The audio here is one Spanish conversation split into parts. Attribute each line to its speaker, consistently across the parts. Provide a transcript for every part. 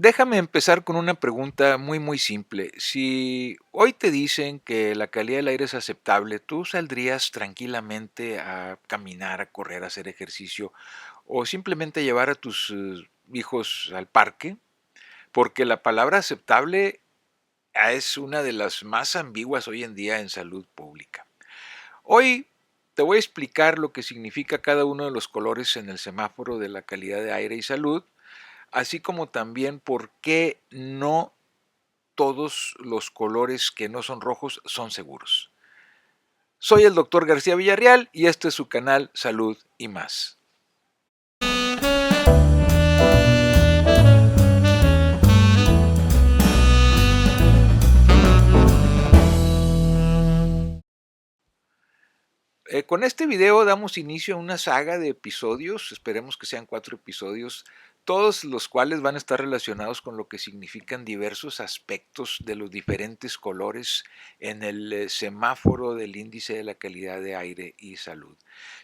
Speaker 1: Déjame empezar con una pregunta muy simple. Si hoy te dicen que la calidad del aire es aceptable, ¿tú saldrías tranquilamente a caminar, a correr, a hacer ejercicio o simplemente llevar a tus hijos al parque? Porque la palabra aceptable es una de las más ambiguas hoy en día en salud pública. Hoy te voy a explicar lo que significa cada uno de los colores en el semáforo de la calidad de aire y salud, así como también por qué no todos los colores que no son rojos son seguros. Soy el doctor García Villarreal y este es su canal Salud y más. Con este video damos inicio a una saga de episodios, esperemos que sean 4 episodios, todos los cuales van a estar relacionados con lo que significan diversos aspectos de los diferentes colores en el semáforo del índice de la calidad de aire y salud.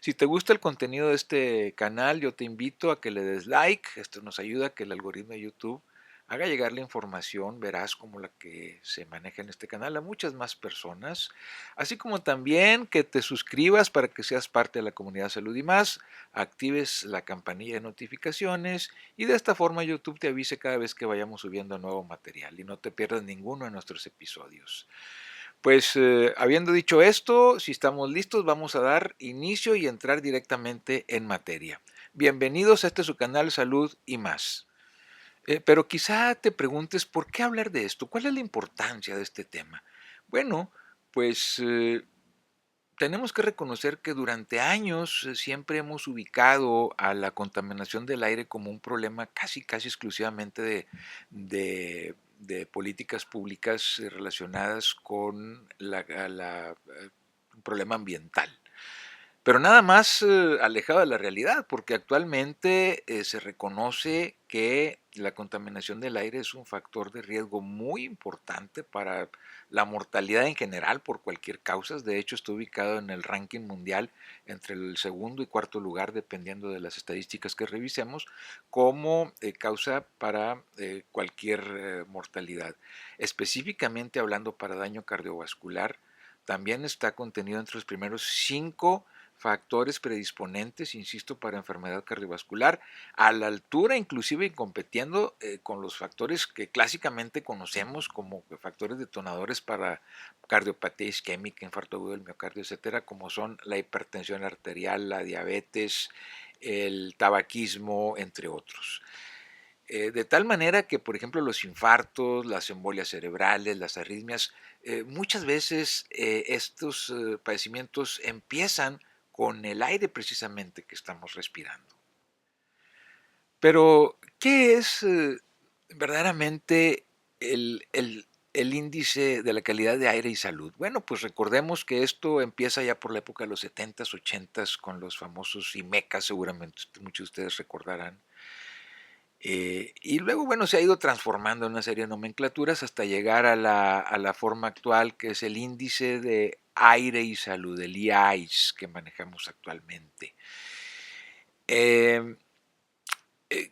Speaker 1: Si te gusta el contenido de este canal, yo te invito a que le des like, esto nos ayuda a que el algoritmo de YouTube haga llegar la información veraz como la que se maneja en este canal a muchas más personas, así como también que te suscribas para que seas parte de la comunidad Salud y más, actives la campanilla de notificaciones y de esta forma YouTube te avise cada vez que vayamos subiendo nuevo material y no te pierdas ninguno de nuestros episodios. Pues habiendo dicho esto, si estamos listos vamos a dar inicio y entrar directamente en materia. Bienvenidos a este su canal Salud y más. Pero quizá te preguntes, ¿por qué hablar de esto? ¿Cuál es la importancia de este tema? Bueno, pues tenemos que reconocer que durante años siempre hemos ubicado a la contaminación del aire como un problema casi exclusivamente de políticas públicas relacionadas con un problema ambiental. Pero nada más alejado de la realidad, porque actualmente se reconoce que la contaminación del aire es un factor de riesgo muy importante para la mortalidad en general por cualquier causa. De hecho, está ubicado en el ranking mundial entre el segundo y cuarto lugar, dependiendo de las estadísticas que revisemos, como causa para cualquier mortalidad. Específicamente hablando para daño cardiovascular, también está contenido entre los primeros 5 factores predisponentes, insisto, para enfermedad cardiovascular, a la altura inclusive compitiendo con los factores que clásicamente conocemos como factores detonadores para cardiopatía isquémica, infarto agudo del miocardio, etcétera, como son la hipertensión arterial, la diabetes, el tabaquismo, entre otros. De tal manera que, por ejemplo, los infartos, las embolias cerebrales, las arritmias, muchas veces estos padecimientos empiezan con el aire precisamente que estamos respirando. Pero, ¿qué es verdaderamente el índice de la calidad de aire y salud? Bueno, pues recordemos que esto empieza ya por la época de los 70s, 80s con los famosos IMECA, seguramente muchos de ustedes recordarán. Y luego, bueno, se ha ido transformando en una serie de nomenclaturas hasta llegar a la forma actual, que es el índice de aire y salud, el IAIS, que manejamos actualmente. Eh, eh,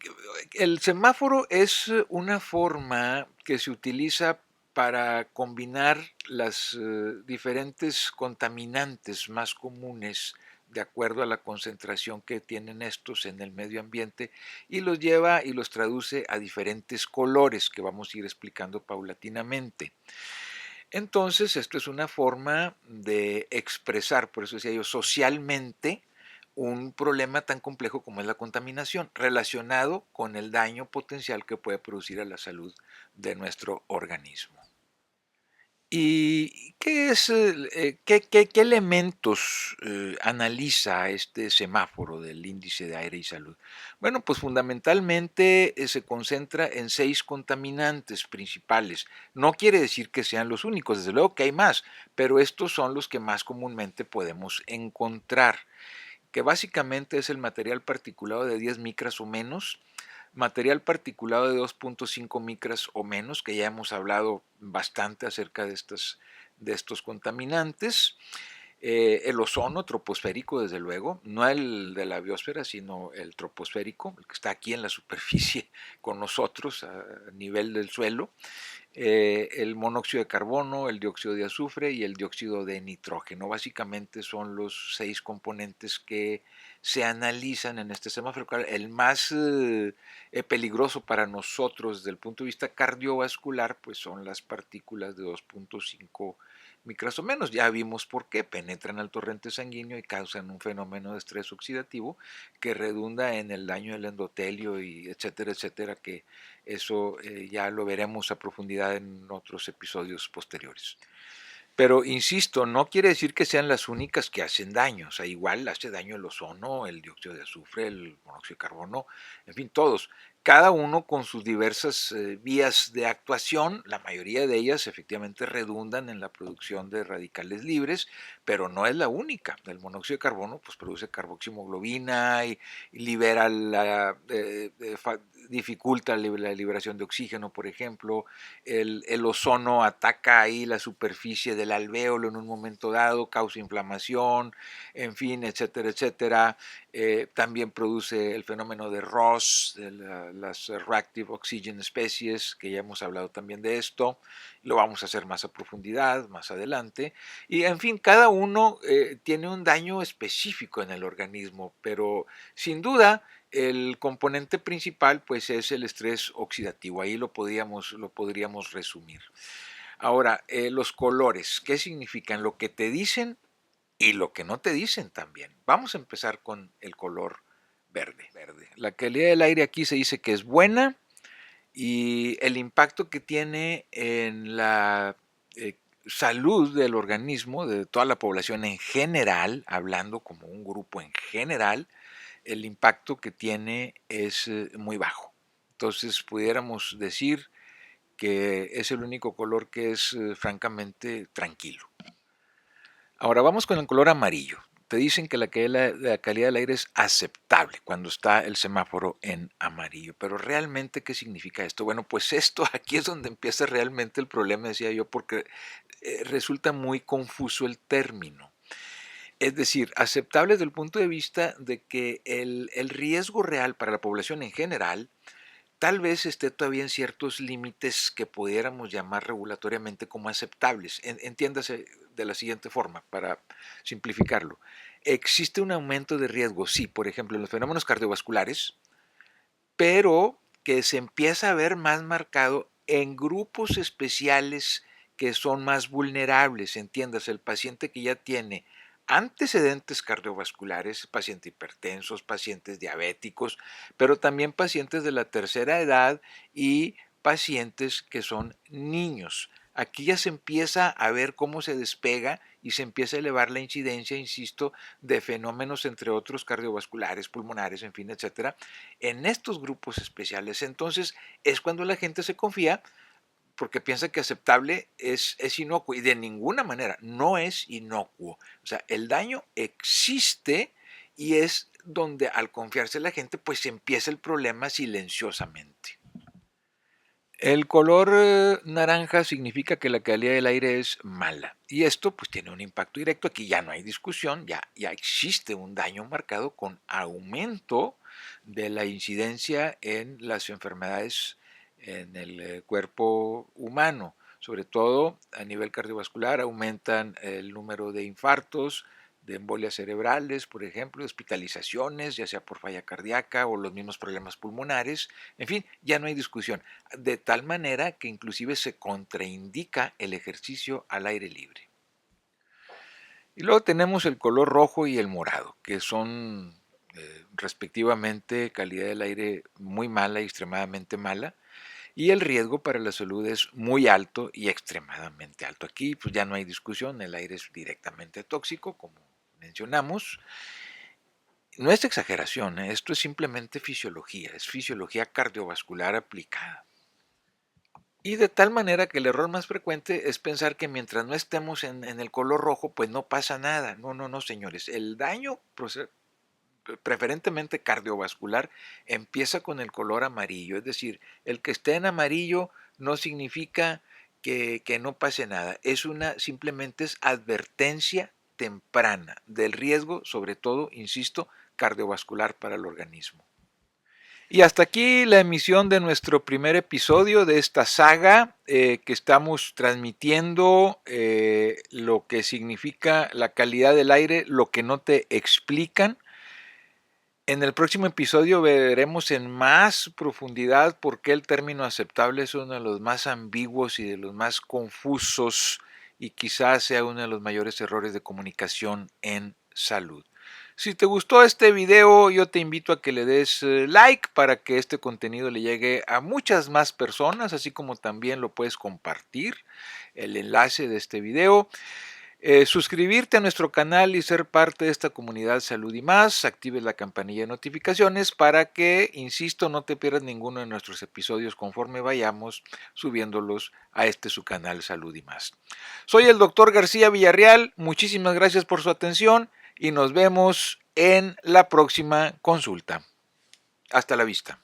Speaker 1: el semáforo es una forma que se utiliza para combinar las diferentes contaminantes más comunes de acuerdo a la concentración que tienen estos en el medio ambiente y los lleva y los traduce a diferentes colores que vamos a ir explicando paulatinamente. Entonces, esto es una forma de expresar, por eso decía yo, socialmente un problema tan complejo como es la contaminación, relacionado con el daño potencial que puede producir a la salud de nuestro organismo. ¿Y qué es, qué elementos analiza este semáforo del índice de aire y salud? Bueno, pues fundamentalmente se concentra en 6 contaminantes principales. No quiere decir que sean los únicos, desde luego que hay más, pero estos son los que más comúnmente podemos encontrar, que básicamente es el material particulado de 10 micras o menos, material particulado de 2.5 micras o menos, que ya hemos hablado bastante acerca de estos contaminantes, El ozono troposférico, desde luego, no el de la biosfera, sino el troposférico, el que está aquí en la superficie con nosotros a nivel del suelo, el monóxido de carbono, el dióxido de azufre y el dióxido de nitrógeno. Básicamente son los 6 componentes que se analizan en este semáforo. El más peligroso para nosotros desde el punto de vista cardiovascular pues son las partículas de 2.5 micras o menos. Ya vimos por qué: penetran al torrente sanguíneo y causan un fenómeno de estrés oxidativo que redunda en el daño del endotelio y etcétera, etcétera, que eso ya lo veremos a profundidad en otros episodios posteriores. Pero insisto, no quiere decir que sean las únicas que hacen daño. O sea, igual hace daño el ozono, el dióxido de azufre, el monóxido de carbono, en fin, todos. Cada uno con sus diversas vías de actuación. La mayoría de ellas efectivamente redundan en la producción de radicales libres, pero no es la única. El monóxido de carbono pues produce carboximoglobina y libera dificulta la liberación de oxígeno, por ejemplo. El ozono ataca ahí la superficie del alvéolo en un momento dado, causa inflamación, en fin, etcétera, etcétera. También produce el fenómeno de ROS, de las Reactive Oxygen Species, que ya hemos hablado también de esto. Lo vamos a hacer más a profundidad más adelante. Y en fin, cada uno tiene un daño específico en el organismo, pero sin duda el componente principal pues es el estrés oxidativo. Ahí lo podríamos resumir. Ahora, los colores, ¿qué significan? Lo que te dicen y lo que no te dicen también. Vamos a empezar con el color verde. La calidad del aire aquí se dice que es buena, y el impacto que tiene en la salud del organismo, de toda la población en general, hablando como un grupo en general, el impacto que tiene es muy bajo. Entonces pudiéramos decir que es el único color que es francamente tranquilo. Ahora vamos con el color amarillo. Te dicen que la calidad del aire es aceptable cuando está el semáforo en amarillo. Pero realmente, ¿qué significa esto? Bueno, pues esto aquí es donde empieza realmente el problema, decía yo, porque resulta muy confuso el término. Es decir, aceptable desde el punto de vista de que el riesgo real para la población en general tal vez esté todavía en ciertos límites que pudiéramos llamar regulatoriamente como aceptables. Entiéndase de la siguiente forma, para simplificarlo. Existe un aumento de riesgo, sí, por ejemplo, en los fenómenos cardiovasculares, pero que se empieza a ver más marcado en grupos especiales que son más vulnerables. Entiéndase, el paciente que ya tiene antecedentes cardiovasculares, pacientes hipertensos, pacientes diabéticos, pero también pacientes de la tercera edad y pacientes que son niños. Aquí ya se empieza a ver cómo se despega y se empieza a elevar la incidencia, insisto, de fenómenos, entre otros, cardiovasculares, pulmonares, en fin, etcétera, en estos grupos especiales. Entonces es cuando la gente se confía, porque piensa que aceptable es inocuo, y de ninguna manera no es inocuo. O sea, el daño existe, y es donde, al confiarse la gente, pues empieza el problema silenciosamente. El color naranja significa que la calidad del aire es mala, y esto pues tiene un impacto directo. Aquí ya no hay discusión, ya existe un daño marcado con aumento de la incidencia en las enfermedades en el cuerpo humano. Sobre todo a nivel cardiovascular aumentan el número de infartos, de embolias cerebrales, por ejemplo, de hospitalizaciones, ya sea por falla cardíaca o los mismos problemas pulmonares. En fin, ya no hay discusión, de tal manera que inclusive se contraindica el ejercicio al aire libre. Y luego tenemos el color rojo y el morado, que son respectivamente calidad del aire muy mala y extremadamente mala, y el riesgo para la salud es muy alto y extremadamente alto. Aquí pues ya no hay discusión, el aire es directamente tóxico, como mencionamos. No es exageración, esto es simplemente fisiología, es fisiología cardiovascular aplicada. Y de tal manera que el error más frecuente es pensar que mientras no estemos en el color rojo, pues no pasa nada. No, no, no, señores. El daño preferentemente cardiovascular empieza con el color amarillo. Es decir, el que esté en amarillo no significa que no pase nada. Simplemente es advertencia temprana del riesgo, sobre todo, insisto, cardiovascular para el organismo. Y hasta aquí la emisión de nuestro primer episodio de esta saga que estamos transmitiendo lo que significa la calidad del aire, lo que no te explican. En el próximo episodio veremos en más profundidad por qué el término aceptable es uno de los más ambiguos y de los más confusos y quizás sea uno de los mayores errores de comunicación en salud. Si te gustó este video, yo te invito a que le des like para que este contenido le llegue a muchas más personas, así como también lo puedes compartir, el enlace de este video. Suscribirte a nuestro canal y ser parte de esta comunidad Salud y Más. Actives la campanilla de notificaciones para que, insisto, no te pierdas ninguno de nuestros episodios conforme vayamos subiéndolos a su canal Salud y Más. Soy el doctor García Villarreal. Muchísimas gracias por su atención y nos vemos en la próxima consulta. Hasta la vista.